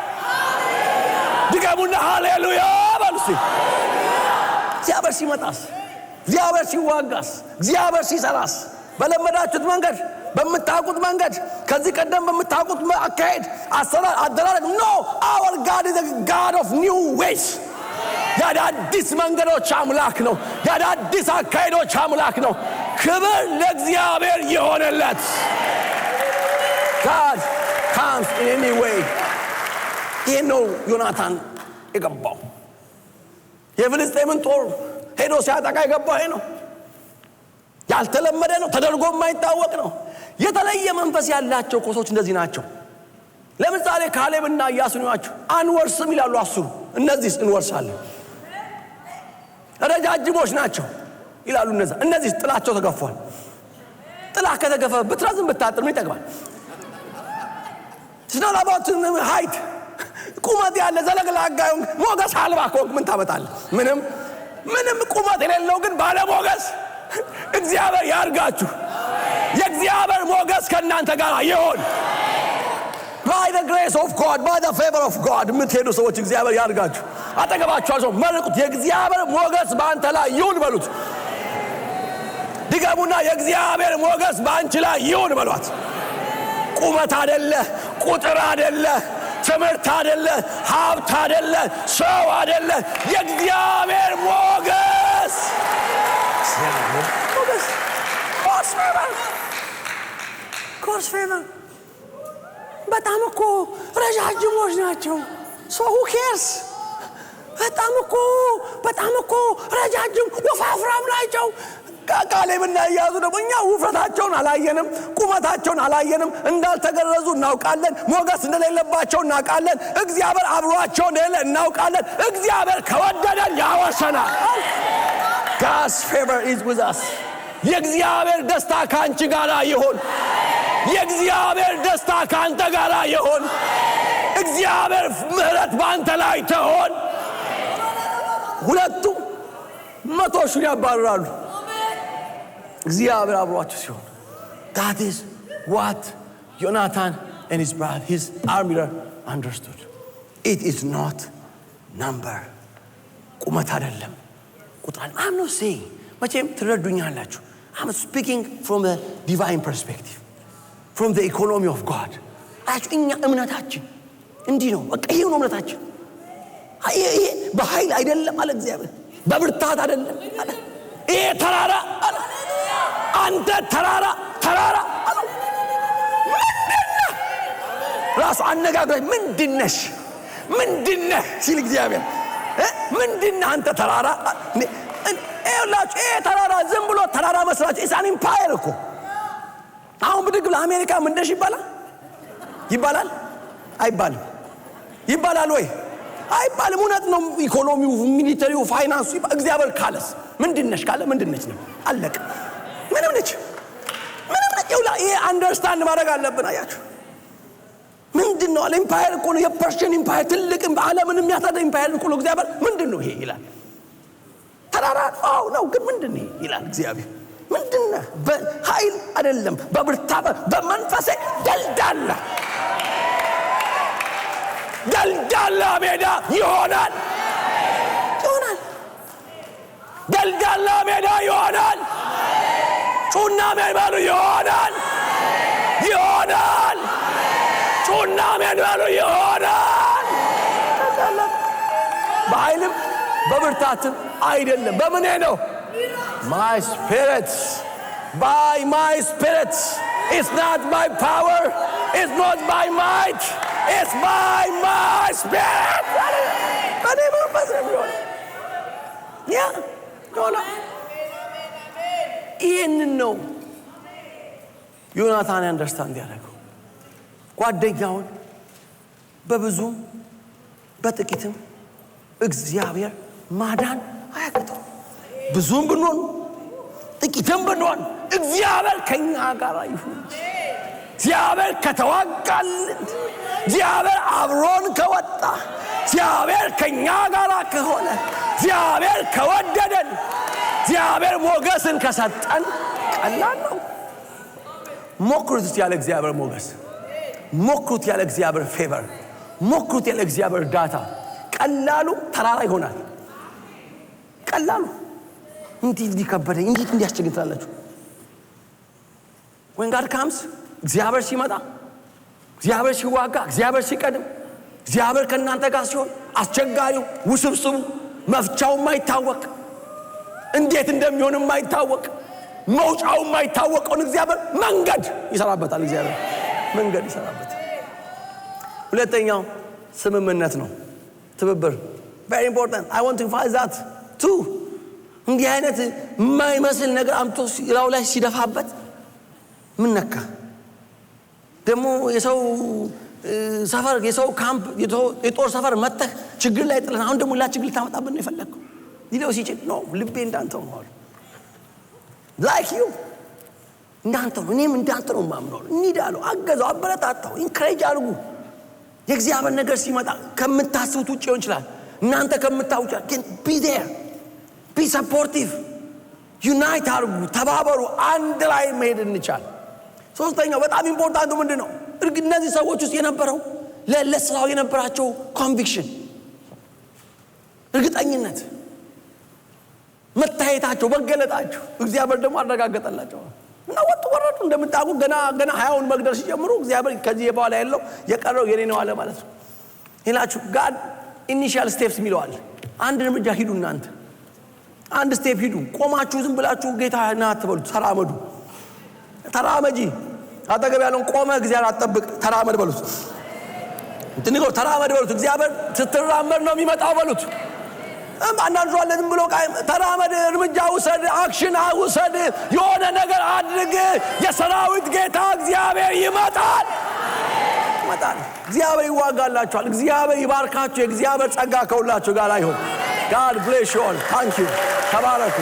ድገሙና ሃሌሉያ በሉሲ። እግዚአብሔር ሲመጣስ፣ እግዚአብሔር ሲዋጋስ፣ እግዚአብሔር ሲሰራስ፣ በለመዳችሁት መንገድ፣ በምታውቁት መንገድ፣ ከዚህ ቀደም በምታውቁት አካሄድ፣ አሰራር፣ አደራረግ ኖ our God is a God of new ways። የአዳዲስ መንገዶች አምላክ ነው። የአዳዲስ አካሄዶች አምላክ ነው። ክብር ለእግዚአብሔር ይሆንለት። God comes in any way። ይህ ነው ዮናታን የገባው። የፍልስጤምን ጦር ሄዶ ሲያጠቃ የገባው ይሄ ነው። ያልተለመደ ነው፣ ተደርጎ የማይታወቅ ነው። የተለየ መንፈስ ያላቸው ኮሶች እንደዚህ ናቸው። ለምሳሌ ካሌብና ኢያሱን ያቸው አንወርስም ይላሉ አስሩ። እነዚህስ እንወርሳለን። ረጃጅሞች ናቸው ይላሉ እነዚህ ጥላቸው ተገፏል። ጥላ ከተገፈ ብትረዝም ብታጥር ምን ይጠቅማል? ስለላባቱ ሃይት ቁመት ያለ ዘለግላጋዩ ሞገስ አልባ ኮንክ ምን ታመጣለህ? ምንም ቁመት የሌለው ግን ባለ ሞገስ እግዚአብሔር ያርጋችሁ። የእግዚአብሔር ሞገስ ከእናንተ ጋር ይሁን። by the grace of God, by the favor of God የምትሄዱ ሰዎች እግዚአብሔር ያርጋችሁ። አጠገባችኋቸው መልኩት የእግዚአብሔር ሞገስ በአንተ ላይ ይሁን በሉት። ድገሙና የእግዚአብሔር ሞገስ በአንቺ ላይ ይሁን በሏት። ቁመት አይደለ፣ ቁጥር አይደለ፣ ትምህርት አይደለ፣ ሀብት አይደለ፣ ሰው አይደለ፣ የእግዚአብሔር ሞገስ ኮርስ ፌቨር። በጣም እኮ ረጃጅሞች ናቸው። so who cares? በጣም እኮ ረጃጅም ወፋፍራም ናቸው። ካሌብና ኢያሱ ደግሞ እኛ ውፍረታቸውን አላየንም፣ ቁመታቸውን አላየንም፣ እንዳልተገረዙ እናውቃለን፣ ሞገስ እንደሌለባቸው እናውቃለን፣ እግዚአብሔር አብሯቸው እንደሌለ እናውቃለን። እግዚአብሔር ከወደደን ያወሰናል። God's favor is with us። የእግዚአብሔር ደስታ ካንቺ ጋር ይሁን። የእግዚአብሔር ደስታ ካንተ ጋር ይሁን። እግዚአብሔር ምሕረት ባንተ ላይ ትሆን። ሁለቱም 100 ሺህ ያባርራሉ እግዚአብሔር አብሯቸው ሲሆን። that is what Jonathan and his brother, his army understood. It is not number. ቁመት አይደለም ቁጥር። I'm not saying መቼም ትረዱኛላችሁ። I'm speaking from the divine perspective, from the economy of God. እኛ እምነታችን እንዲህ ነው። በቃ ይሄ ነው እምነታችን። ይሄ በኃይል አይደለም አለ እግዚአብሔር፣ በብርታት አይደለም አለ። ይሄ ተራራ አለ፣ አንተ ተራራ አለ። ራሱ አነጋግረኝ ምንድነሽ ሲል እግዚአብሔር ምንድነህ አንተ ተራራ? ይኸውላችሁ ይሄ ተራራ ዝም ብሎ ተራራ መስላችሁ ኢሳን ኢምፓየር እኮ። አሁን ብድግ ብለህ አሜሪካ ምንድነሽ ይባላል አይባልም? ይባላል ወይ? አይባልም። እውነት ነው። ኢኮኖሚው፣ ሚሊተሪው፣ ፋይናንሱ እግዚአብሔር ካለስ ምንድነሽ ካለ ምንድነች ነው አለቀ። ምንም ነች። ይኸውላ ይሄ አንደርስታንድ ማድረግ አለብን። አያችሁ ምንድነው አለ? ኢምፓየር እኮ ነው። የፐርሺያን ኢምፓየር ትልቅ ዓለምን የሚያሳድድ ኢምፓየር እኮ ነው እግዚአብሔር። ምንድነው ይሄ ይላል። ተራራ ነው ግን ምንድነው ይላል እግዚአብሔር። ምንድነው? በኃይል አይደለም በብርታት በመንፈሴ ደልዳላ ሜዳ ይሆናል። ደልዳላ ሜዳ ይሆናል። ጩና ሜዳሉ ይሆናል። ጩና ሜዳሉ ይሆናል። በኃይልም በብርታትም አይደለም። በምኔ ነው? my spirit, by my spirit. It's not by power, it's not by might, it's by my spirit. በኔ መንፈስ ነው። ይህንን ነው ዮናታን አንደርስታንድ ያደረገው። ጓደኛውን በብዙም በጥቂትም እግዚአብሔር ማዳን አያቅተው። ብዙም ብንሆን ጥቂትም ብንሆን እግዚአብሔር ከኛ ጋር ይሁን። እግዚአብሔር ከተዋጋልን፣ እግዚአብሔር አብሮን ከወጣ፣ እግዚአብሔር ከኛ ጋር ከሆነ፣ እግዚአብሔር ከወደደን፣ እግዚአብሔር ሞገስን ከሰጠን ቀላል ነው። ሞክሩት ያለ እግዚአብሔር ሞገስ፣ ሞክሩት ያለ እግዚአብሔር ፌቨር፣ ሞክሩት ያለ እግዚአብሔር ዳታ። ቀላሉ ተራራ ይሆናል። ቀላሉ እንዴት ሊከበደኝ እንዴት እንዲያስቸግር ትላላችሁ? when God comes እግዚአብሔር ሲመጣ፣ እግዚአብሔር ሲዋጋ፣ እግዚአብሔር ሲቀድም፣ እግዚአብሔር ከእናንተ ጋር ሲሆን አስቸጋሪው ውስብስቡ መፍቻው የማይታወቅ እንዴት እንደሚሆን የማይታወቅ መውጫው የማይታወቀውን እግዚአብሔር መንገድ ይሰራበታል። እግዚአብሔር መንገድ ይሰራበታል። ሁለተኛው ስምምነት ነው፣ ትብብር። very important. I want to emphasize that too. እንዲህ አይነት የማይመስል ነገር አምጥቶ ራው ላይ ሲደፋበት ምን ነካ? ደግሞ የሰው ሰፈር፣ የሰው ካምፕ፣ የጦር ሰፈር መተህ ችግር ላይ ጥለን አሁን ደግሞ ችግር ልታመጣብን ነው የፈለግከው ይለው ሲችል ነው። ልቤ እንዳንተው ነው like you እንዳንተው ነው። እኔም እንዳንተ ነው ማምነው። እንዲዳለው አገዘው፣ አበረታታው፣ ኢንካሬጅ አድርጉ። የእግዚአብሔር ነገር ሲመጣ ከምታስቡት ውጪ ይሆን ይችላል። እናንተ ከምታውቁት ግን be there, be supportive, unite አድርጉ፣ ተባበሩ፣ አንድ ላይ መሄድ እንቻል። ሶስተኛው በጣም ኢምፖርታንቱ ምንድነው? እነዚህ ሰዎች ውስጥ የነበረው ለስራው የነበራቸው ኮንቪክሽን፣ እርግጠኝነት፣ መታየታቸው፣ መገለጣቸው እግዚአብሔር ደግሞ አረጋገጠላቸው እና ወረዱ። እንደምታውቁ ገና 20ውን መግደል ሲጀምሩ እግዚአብሔር ከዚህ በኋላ ያለው የቀረው የኔ ነው አለ ማለት ነው። ይላችሁ ጋድ ኢኒሺያል ስቴፕስ ሚለዋል። አንድ እርምጃ ሂዱ። እናንተ አንድ ስቴፕ ሂዱ። ቆማችሁ ዝም ብላችሁ ጌታ ና አትበሉት። ተራመጂ። አጠገብ ያለውን ቆመ እግዚአብሔር አትጠብቅ፣ ተራመድ በሉት። እንትንገው ተራመድ በሉት። እግዚአብሔር ስትራመድ ነው የሚመጣው በሉት። አንዳንዱ አለ ዝም ብሎ ተራመድ፣ እርምጃ ውሰድ፣ አክሽን ውሰድ፣ የሆነ ነገር አድርግ። የሰራዊት ጌታ እግዚአብሔር ይመጣል። እግዚአብሔር ይዋጋላችኋል። እግዚአብሔር ይባርካችሁ። የእግዚአብሔር ጸጋ ከሁላችሁ ጋር ይሁን። God bless you all. Thank you. ተባረኩ።